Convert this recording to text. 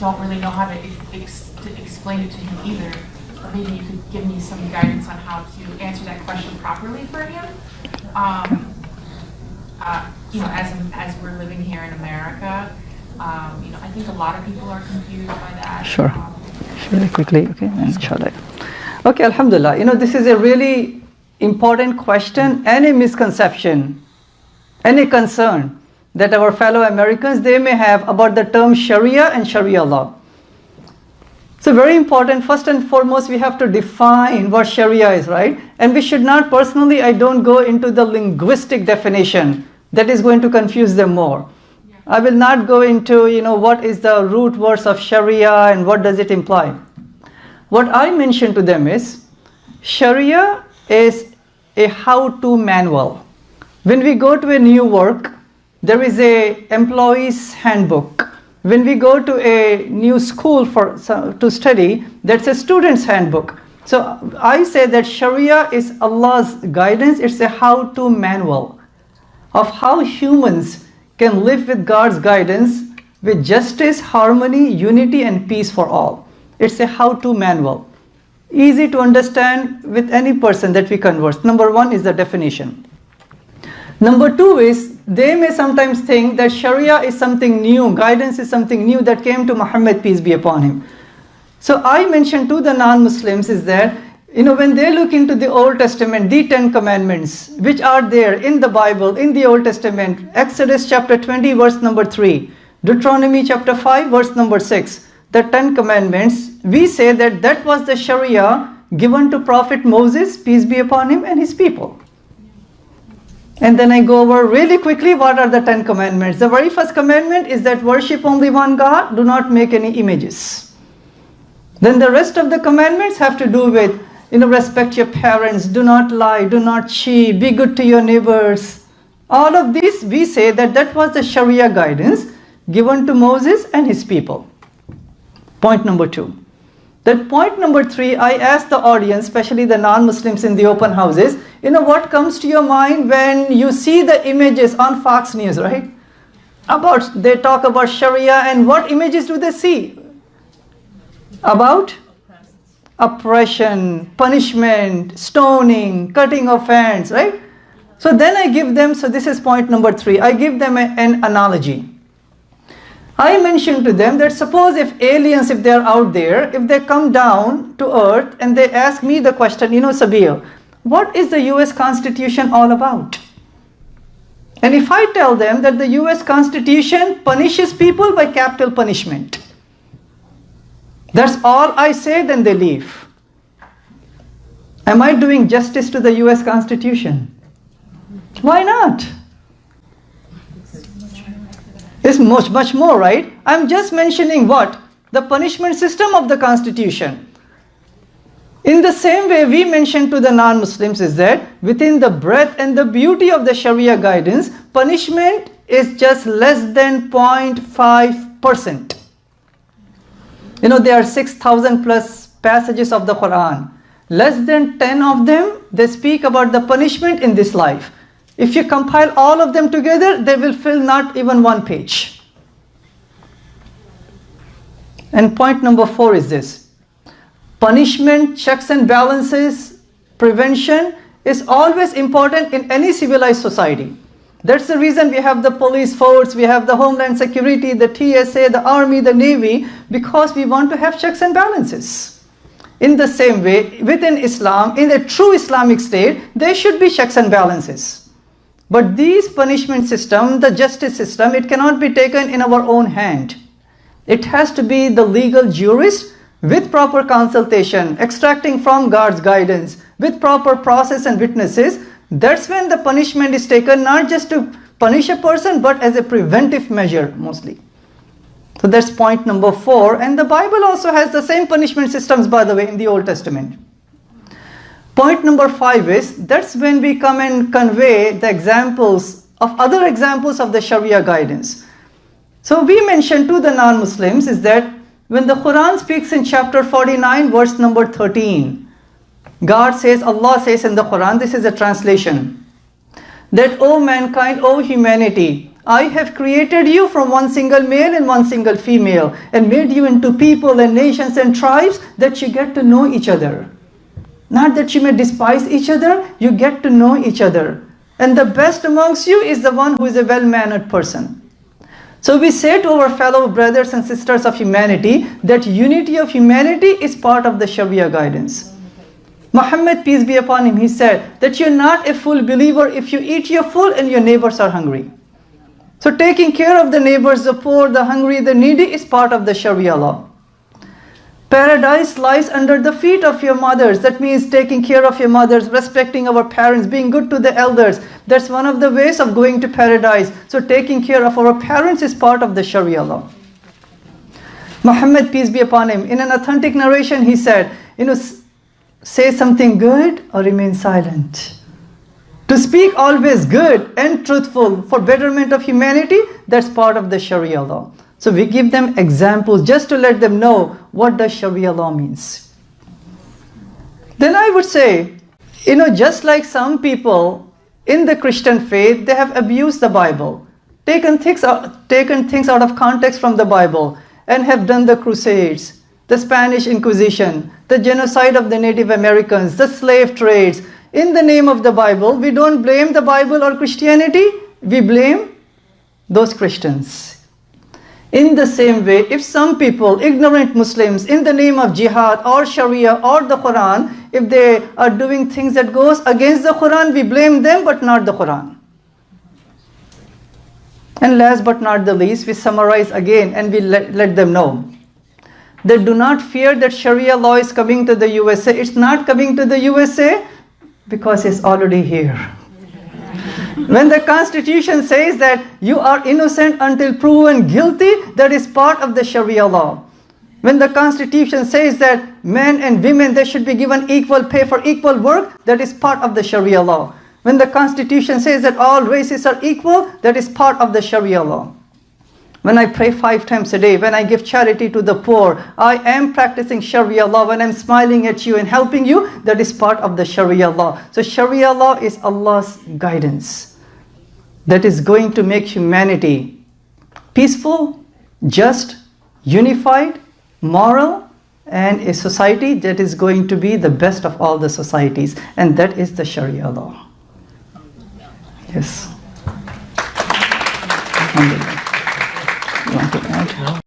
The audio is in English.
don't really know how to explain it to him either. Or maybe you could give me some guidance on how to answer that question properly for him. As we're living here in America, I think a lot of people are confused by that. Sure. Very quickly, okay, inshallah. Okay, alhamdulillah. This is a really important question and a misconception and a concern that our fellow Americans, they may have about the term Sharia and Sharia law. So very important, first and foremost, we have to define what Sharia is, right? And we should not, personally, I don't go into the linguistic definition. That is going to confuse them more. I will not go into, what is the root words of Sharia and what does it imply. What I mention to them is, Sharia is a how-to manual. When we go to a new work, there is a employee's handbook. When we go to a new school to study, that's a student's handbook. So I say that Sharia is Allah's guidance. It's a how-to manual of how humans can live with God's guidance with justice, harmony, unity, and peace for all. It's a how-to manual. Easy to understand with any person that we converse. Number one is the definition. Number two is, they may sometimes think that Sharia is something new, guidance is something new that came to Muhammad, peace be upon him. So I mentioned to the non-Muslims is that, when they look into the Old Testament, the 10 Commandments, which are there in the Bible, in the Old Testament, Exodus chapter 20, verse number 3, Deuteronomy chapter 5, verse number 6, the 10 Commandments, we say that that was the Sharia given to Prophet Moses, peace be upon him, and his people. And then I go over really quickly what are the 10 Commandments. The very first commandment is that worship only one God, do not make any images. Then the rest of the commandments have to do with, respect your parents, do not lie, do not cheat, be good to your neighbors. All of these, we say that that was the Sharia guidance given to Moses and his people. Point number two. Then point number three, I ask the audience, especially the non-Muslims in the open houses, what comes to your mind when you see the images on Fox News, right? They talk about Sharia, and what images do they see? About oppression, punishment, stoning, cutting of hands, right? So then I give them, so this is point number three, I give them an analogy. I mentioned to them that suppose if aliens, if they're out there, if they come down to earth and they ask me the question, Sabir, what is the US Constitution all about? And if I tell them that the US Constitution punishes people by capital punishment, that's all I say, then they leave. Am I doing justice to the US Constitution? Why not? It's much more, right? I'm just mentioning what? The punishment system of the Constitution. In the same way, we mentioned to the non-Muslims is that within the breadth and the beauty of the Sharia guidance, punishment is just less than 0.5%. There are 6,000 plus passages of the Quran. Less than 10 of them, they speak about the punishment in this life. If you compile all of them together, they will fill not even one page. And point number four is this. Punishment, checks and balances, prevention is always important in any civilized society. That's the reason we have the police force, we have the Homeland Security, the TSA, the Army, the Navy, because we want to have checks and balances. In the same way, within Islam, in a true Islamic state, there should be checks and balances. But these punishment system, the justice system, it cannot be taken in our own hand. It has to be the legal jurist with proper consultation, extracting from God's guidance, with proper process and witnesses. That's when the punishment is taken, not just to punish a person, but as a preventive measure mostly. So that's point number four. And the Bible also has the same punishment systems, by the way, in the Old Testament. Point number five is, that's when we come and convey the examples of other examples of the Sharia guidance. So we mentioned to the non-Muslims is that when the Quran speaks in chapter 49, verse number 13, God says, Allah says in the Quran, this is a translation, that O mankind, O humanity, I have created you from one single male and one single female and made you into people and nations and tribes that you get to know each other. Not that you may despise each other, you get to know each other. And the best amongst you is the one who is a well-mannered person. So we say to our fellow brothers and sisters of humanity that unity of humanity is part of the Sharia guidance. Muhammad, peace be upon him, he said that you're not a full believer if you eat your food and your neighbors are hungry. So taking care of the neighbors, the poor, the hungry, the needy is part of the Sharia law. Paradise lies under the feet of your mothers. That means taking care of your mothers, respecting our parents, being good to the elders. That's one of the ways of going to paradise. So taking care of our parents is part of the Sharia law. Muhammad, peace be upon him, in an authentic narration he said, say something good or remain silent. To speak always good and truthful for betterment of humanity, that's part of the Sharia law. So we give them examples just to let them know what does Sharia law means. Then I would say, just like some people in the Christian faith, they have abused the Bible, taken things out of context from the Bible, and have done the Crusades, the Spanish Inquisition, the genocide of the Native Americans, the slave trades. In the name of the Bible, we don't blame the Bible or Christianity, we blame those Christians. In the same way, if some people, ignorant Muslims, in the name of jihad or Sharia or the Quran, if they are doing things that goes against the Quran, we blame them but not the Quran. And last but not the least, we summarize again and we let them know. They do not fear that Sharia law is coming to the USA. It's not coming to the USA because it's already here. When the Constitution says that you are innocent until proven guilty, that is part of the Sharia law. When the Constitution says that men and women, they should be given equal pay for equal work, that is part of the Sharia law. When the Constitution says that all races are equal, that is part of the Sharia law. When I pray 5 times a day, when I give charity to the poor, I am practicing Sharia law. When I'm smiling at you and helping you, that is part of the Sharia law. So Sharia law is Allah's guidance that is going to make humanity peaceful, just, unified, moral, and a society that is going to be the best of all the societies. And that is the Sharia law. Yes.